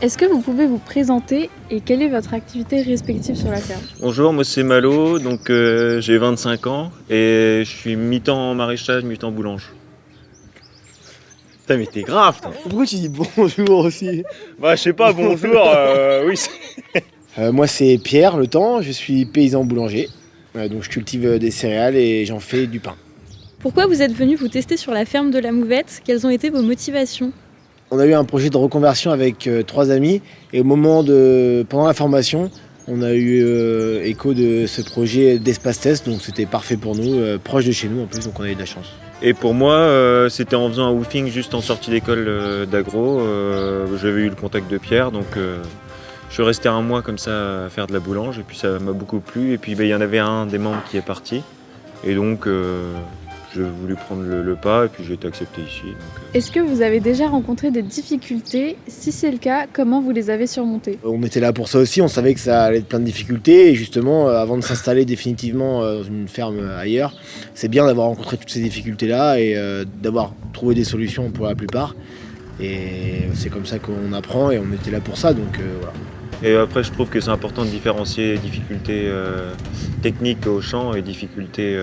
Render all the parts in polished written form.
Est-ce que vous pouvez vous présenter et quelle est votre activité respective sur la ferme? Bonjour, moi c'est Malo, donc j'ai 25 ans et je suis mi-temps maraîchage, mi-temps boulange. Putain mais t'es grave toi. Pourquoi tu dis bonjour aussi? Bah je sais pas, bonjour, oui. Moi c'est Pierre Le Temps, je suis paysan boulanger. Donc je cultive des céréales et j'en fais du pain. Pourquoi vous êtes venu vous tester sur la ferme de la Mouvette? Quelles ont été vos motivations? On a eu un projet de reconversion avec 3 amis et pendant la formation, on a eu écho de ce projet d'espace test, donc c'était parfait pour nous, proche de chez nous en plus, donc on a eu de la chance. Et pour moi, c'était en faisant un woofing juste en sortie d'école d'agro. J'avais eu le contact de Pierre, donc je suis resté un mois comme ça à faire de la boulange et puis ça m'a beaucoup plu. Et puis il y en avait un des membres qui est parti et donc j'ai voulu prendre le pas et puis j'ai été accepté ici. Est-ce que vous avez déjà rencontré des difficultés? Si c'est le cas, comment vous les avez surmontées? On était là pour ça aussi, on savait que ça allait être plein de difficultés et justement avant de s'installer définitivement dans une ferme ailleurs, c'est bien d'avoir rencontré toutes ces difficultés-là et d'avoir trouvé des solutions pour la plupart. Et c'est comme ça qu'on apprend et on était là pour ça, donc voilà. Et après, je trouve que c'est important de différencier difficultés techniques au champ et difficultés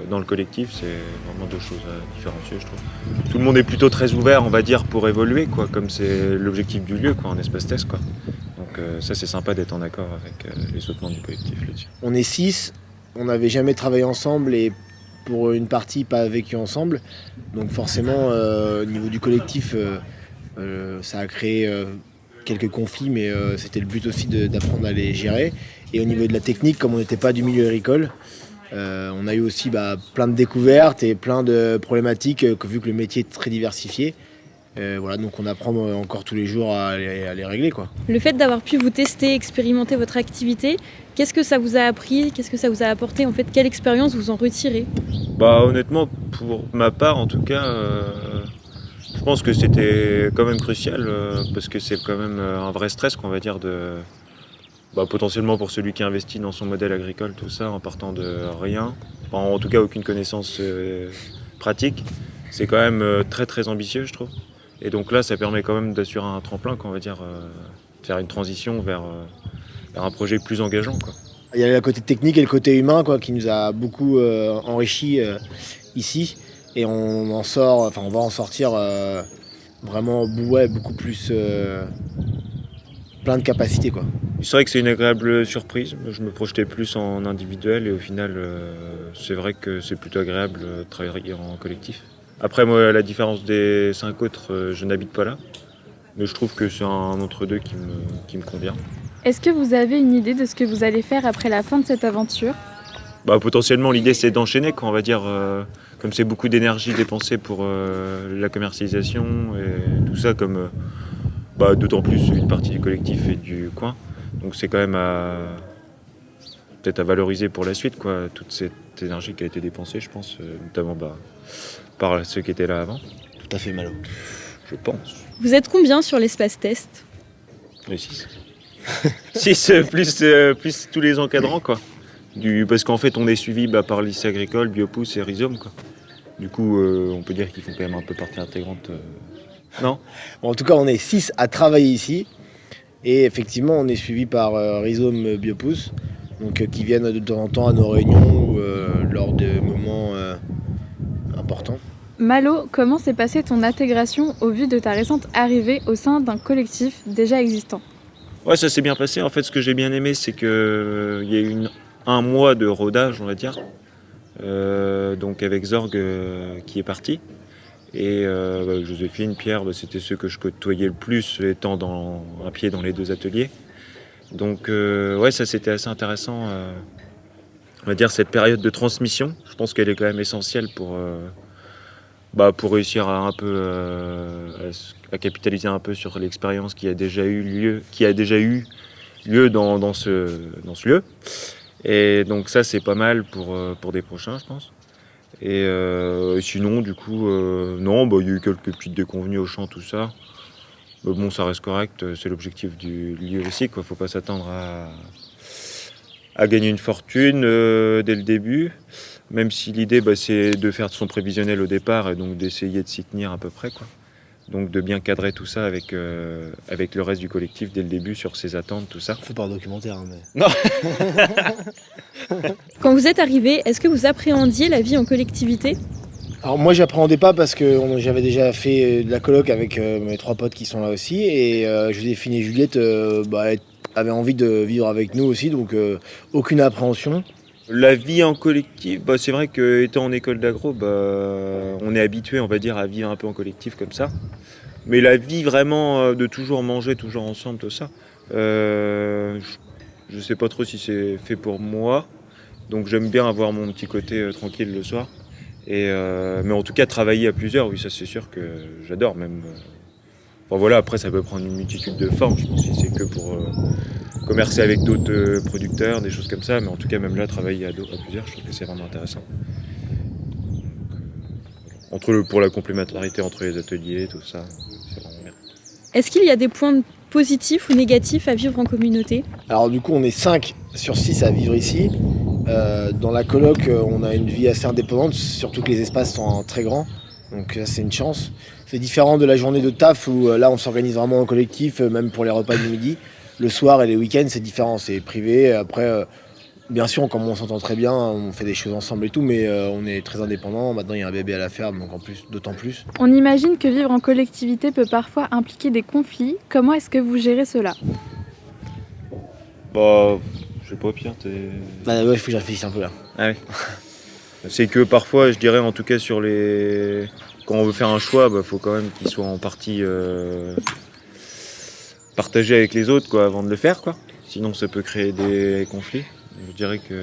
dans le collectif. C'est vraiment deux choses à différencier, je trouve. Tout le monde est plutôt très ouvert, on va dire, pour évoluer, quoi, comme c'est l'objectif du lieu, quoi, en espace test, quoi. Donc ça, c'est sympa d'être en accord avec les autres membres du collectif là-dessus. On est 6, on n'avait jamais travaillé ensemble et pour une partie pas vécu ensemble. Donc forcément, au niveau du collectif, ça a créé quelques conflits, mais c'était le but aussi d'apprendre à les gérer. Et au niveau de la technique, comme on n'était pas du milieu agricole, on a eu aussi plein de découvertes et plein de problématiques, vu que le métier est très diversifié. Voilà, donc on apprend encore tous les jours à les régler, quoi. Le fait d'avoir pu vous tester, expérimenter votre activité, qu'est-ce que ça vous a appris? Qu'est-ce que ça vous a apporté? En fait, quelle expérience vous en retirez? Bah honnêtement, pour ma part en tout cas, je pense que c'était quand même crucial parce que c'est quand même un vrai stress qu'on va dire potentiellement pour celui qui investit dans son modèle agricole, tout ça, en partant de rien, en tout cas aucune connaissance pratique. C'est quand même très très ambitieux, je trouve. Et donc là, ça permet quand même d'assurer un tremplin, qu'on va dire, de faire une transition vers un projet plus engageant, quoi. Il y a le côté technique et le côté humain, quoi, qui nous a beaucoup enrichi ici. Et on va en sortir vraiment beaucoup plus plein de capacités, quoi. C'est vrai que c'est une agréable surprise. Je me projetais plus en individuel et au final, c'est vrai que c'est plutôt agréable de travailler en collectif. Après, moi, à la différence des 5 autres, je n'habite pas là. Mais je trouve que c'est un entre-deux qui me convient. Est-ce que vous avez une idée de ce que vous allez faire après la fin de cette aventure? Potentiellement, l'idée, c'est d'enchaîner, quoi, on va dire. Comme c'est beaucoup d'énergie dépensée pour la commercialisation et tout ça, comme d'autant plus une partie du collectif et du coin. Donc c'est quand même peut-être à valoriser pour la suite, quoi, toute cette énergie qui a été dépensée, je pense, notamment par ceux qui étaient là avant. Tout à fait, Malo. Je pense. Vous êtes combien sur l'espace test? Les 6. 6 plus tous les encadrants, quoi. Parce qu'en fait, on est suivi par le lycée agricole, Biopousse et Rhizome, quoi. Du coup, on peut dire qu'ils font quand même un peu partie intégrante. Non ? Bon, en tout cas, on est 6 à travailler ici. Et effectivement, on est suivi par Rhizome Biopousse, donc, qui viennent de temps en temps à nos réunions ou lors de moments importants. Malo, comment s'est passée ton intégration au vu de ta récente arrivée au sein d'un collectif déjà existant? Ouais, ça s'est bien passé. En fait, ce que j'ai bien aimé, c'est qu'il y a eu un mois de rodage, on va dire. Donc avec Zorg qui est parti. Et Joséphine, Pierre, c'était ceux que je côtoyais le plus, étant un pied dans les 2 ateliers. Donc ouais, ça c'était assez intéressant. On va dire cette période de transmission. Je pense qu'elle est quand même essentielle pour réussir à capitaliser un peu sur l'expérience qui a déjà eu lieu dans ce lieu. Et donc ça c'est pas mal pour des prochains, je pense. Et sinon du coup non, il y a eu quelques petites déconvenues au champ, tout ça. Mais bon, ça reste correct, c'est l'objectif du lieu aussi, quoi. Faut pas s'attendre à gagner une fortune dès le début, même si l'idée c'est de faire son prévisionnel au départ et donc d'essayer de s'y tenir à peu près, quoi. Donc de bien cadrer tout ça avec le reste du collectif dès le début sur ses attentes, tout ça. On fait pas un documentaire, hein, mais... Non. Quand vous êtes arrivé, est-ce que vous appréhendiez la vie en collectivité? Alors moi j'appréhendais pas parce que j'avais déjà fait de la coloc avec mes 3 potes qui sont là aussi et Joséphine et Juliette avaient envie de vivre avec nous aussi, donc aucune appréhension. La vie en collectif, c'est vrai qu'étant en école d'agro, on est habitué, on va dire, à vivre un peu en collectif comme ça. Mais la vie vraiment de toujours manger, toujours ensemble, tout ça, je sais pas trop si c'est fait pour moi. Donc j'aime bien avoir mon petit côté tranquille le soir. Mais en tout cas, travailler à plusieurs, oui, ça c'est sûr que j'adore même. Enfin voilà, après ça peut prendre une multitude de formes, je pense que c'est que pour commercer avec d'autres producteurs, des choses comme ça, mais en tout cas même là, travailler à plusieurs, je trouve que c'est vraiment intéressant. Pour la complémentarité entre les ateliers, tout ça, c'est vraiment bien. Est-ce qu'il y a des points positifs ou négatifs à vivre en communauté? Alors du coup on est 5 sur 6 à vivre ici. Dans la coloc on a une vie assez indépendante, surtout que les espaces sont très grands, donc c'est une chance. C'est différent de la journée de taf où là on s'organise vraiment en collectif, même pour les repas du midi. Le soir et les week-ends c'est différent, c'est privé. Après bien sûr comme on s'entend très bien, on fait des choses ensemble et tout, mais on est très indépendants. Maintenant il y a un bébé à la ferme, donc en plus, d'autant plus. On imagine que vivre en collectivité peut parfois impliquer des conflits. Comment est-ce que vous gérez cela? Je sais pas, Pierre, Ouais, il faut que je réfléchisse un peu là. Ah oui. C'est que parfois, je dirais, en tout cas quand on veut faire un choix, faut quand même qu'il soit en partie partagé avec les autres, quoi, avant de le faire, quoi. Sinon, ça peut créer des conflits. Je dirais que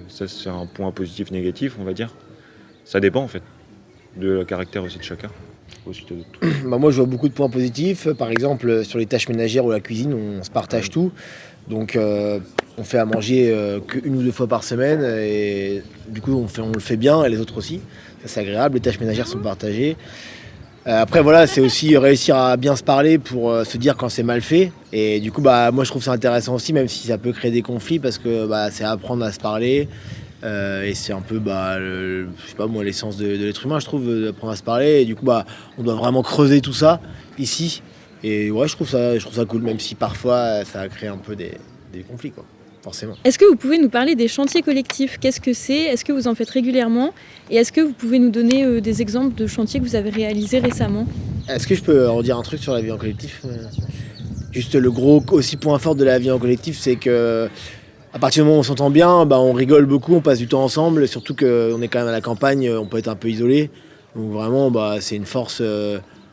ça, c'est un point positif, négatif, on va dire. Ça dépend, en fait, de le caractère aussi de chacun. Moi, je vois beaucoup de points positifs. Par exemple, sur les tâches ménagères ou la cuisine, on se partage tout. Donc, on fait à manger qu'une ou 2 fois par semaine. Et du coup, on le fait bien, et les autres aussi. Ça, c'est agréable. Les tâches ménagères sont partagées. Après, voilà, c'est aussi réussir à bien se parler pour se dire quand c'est mal fait. Et du coup, moi, je trouve ça intéressant aussi, même si ça peut créer des conflits, parce que c'est apprendre à se parler. Et c'est un peu je sais pas moi, l'essence de l'être humain, je trouve, d'apprendre à se parler. Et du coup on doit vraiment creuser tout ça ici. Et ouais, je trouve ça cool, même si parfois ça a créé un peu des conflits, quoi, forcément. Est-ce que vous pouvez nous parler des chantiers collectifs? Qu'est-ce que c'est? Est-ce que vous en faites régulièrement? Et est-ce que vous pouvez nous donner des exemples de chantiers que vous avez réalisés récemment? Est-ce que je peux redire un truc sur la vie en collectif? Juste le gros aussi point fort de la vie en collectif, c'est que à partir du moment où on s'entend bien, on rigole beaucoup, on passe du temps ensemble, surtout qu'on est quand même à la campagne, on peut être un peu isolé. Donc vraiment, c'est une force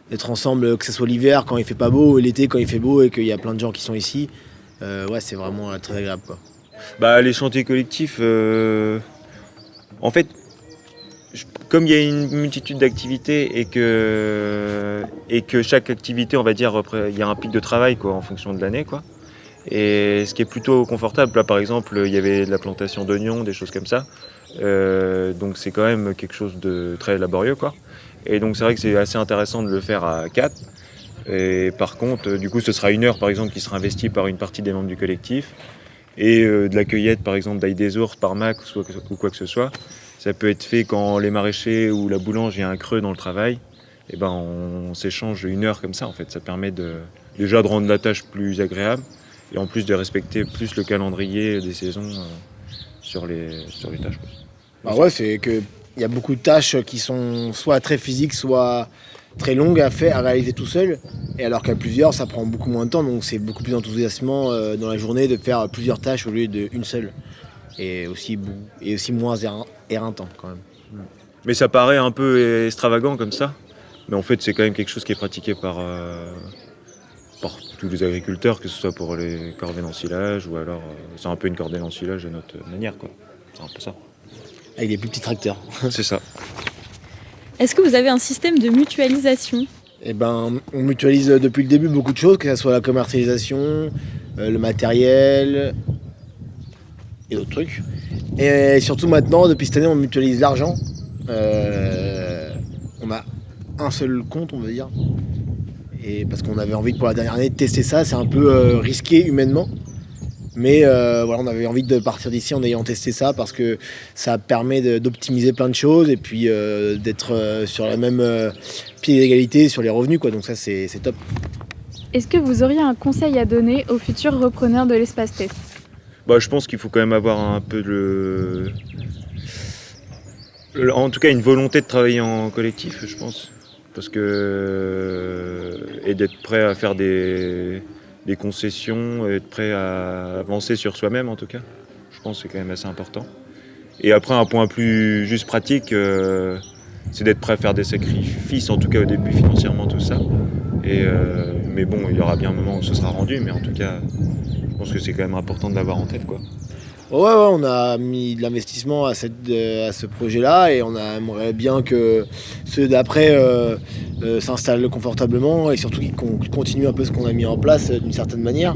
d'être ensemble, que ce soit l'hiver quand il fait pas beau, et l'été quand il fait beau et qu'il y a plein de gens qui sont ici. Ouais, c'est vraiment très agréable, quoi. Les chantiers collectifs, en fait, comme il y a une multitude d'activités et que chaque activité, on va dire, il y a un pic de travail, quoi, en fonction de l'année, quoi. Et ce qui est plutôt confortable, là par exemple, il y avait de la plantation d'oignons, des choses comme ça. Donc c'est quand même quelque chose de très laborieux, quoi. Et donc c'est vrai que c'est assez intéressant de le faire à 4. Et par contre, du coup, ce sera 1 heure par exemple qui sera investie par une partie des membres du collectif. Et de la cueillette par exemple d'ail des ours par Mac ou quoi que ce soit. Ça peut être fait quand les maraîchers ou la boulange, il y a un creux dans le travail. Et on s'échange 1 heure comme ça en fait. Ça permet déjà de rendre la tâche plus agréable. Et en plus de respecter plus le calendrier des saisons sur les tâches, quoi. Ouais, c'est qu'il y a beaucoup de tâches qui sont soit très physiques, soit très longues à réaliser tout seul. Et alors qu'à plusieurs, ça prend beaucoup moins de temps, donc c'est beaucoup plus enthousiasmant dans la journée de faire plusieurs tâches au lieu d'une seule. Et aussi moins éreintant quand même. Mais ça paraît un peu extravagant comme ça. Mais en fait, c'est quand même quelque chose qui est pratiqué par tous les agriculteurs, que ce soit pour les cordées d'ensilage ou alors c'est un peu une cordée d'ensilage à notre manière, quoi. C'est un peu ça. Avec des plus petits tracteurs. C'est ça. Est-ce que vous avez un système de mutualisation? On mutualise depuis le début beaucoup de choses, que ce soit la commercialisation, le matériel et d'autres trucs. Et surtout maintenant, depuis cette année, on mutualise l'argent. On a un seul compte, on va dire. Et parce qu'on avait envie pour la dernière année de tester ça, c'est un peu risqué humainement. Mais voilà, on avait envie de partir d'ici en ayant testé ça parce que ça permet d'optimiser plein de choses et puis d'être sur la même pied d'égalité sur les revenus, quoi. Donc ça, c'est top. Est-ce que vous auriez un conseil à donner aux futurs repreneurs de l'espace test? Bah, je pense qu'il faut quand même avoir un peu en tout cas une volonté de travailler en collectif, je pense. Parce que et d'être prêt à faire des concessions, et être prêt à avancer sur soi-même en tout cas. Je pense que c'est quand même assez important. Et après un point plus juste pratique, c'est d'être prêt à faire des sacrifices, en tout cas au début financièrement tout ça. Mais bon, il y aura bien un moment où ce sera rendu, mais en tout cas, je pense que c'est quand même important de l'avoir en tête, quoi. Ouais, on a mis de l'investissement à ce projet-là et on aimerait bien que ceux d'après s'installent confortablement et surtout qu'ils continuent un peu ce qu'on a mis en place d'une certaine manière.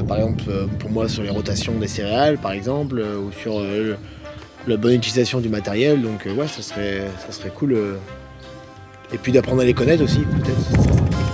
Par exemple, pour moi, sur les rotations des céréales, par exemple, ou sur la bonne utilisation du matériel. Donc, ouais, ça serait cool. Et puis d'apprendre à les connaître aussi, peut-être.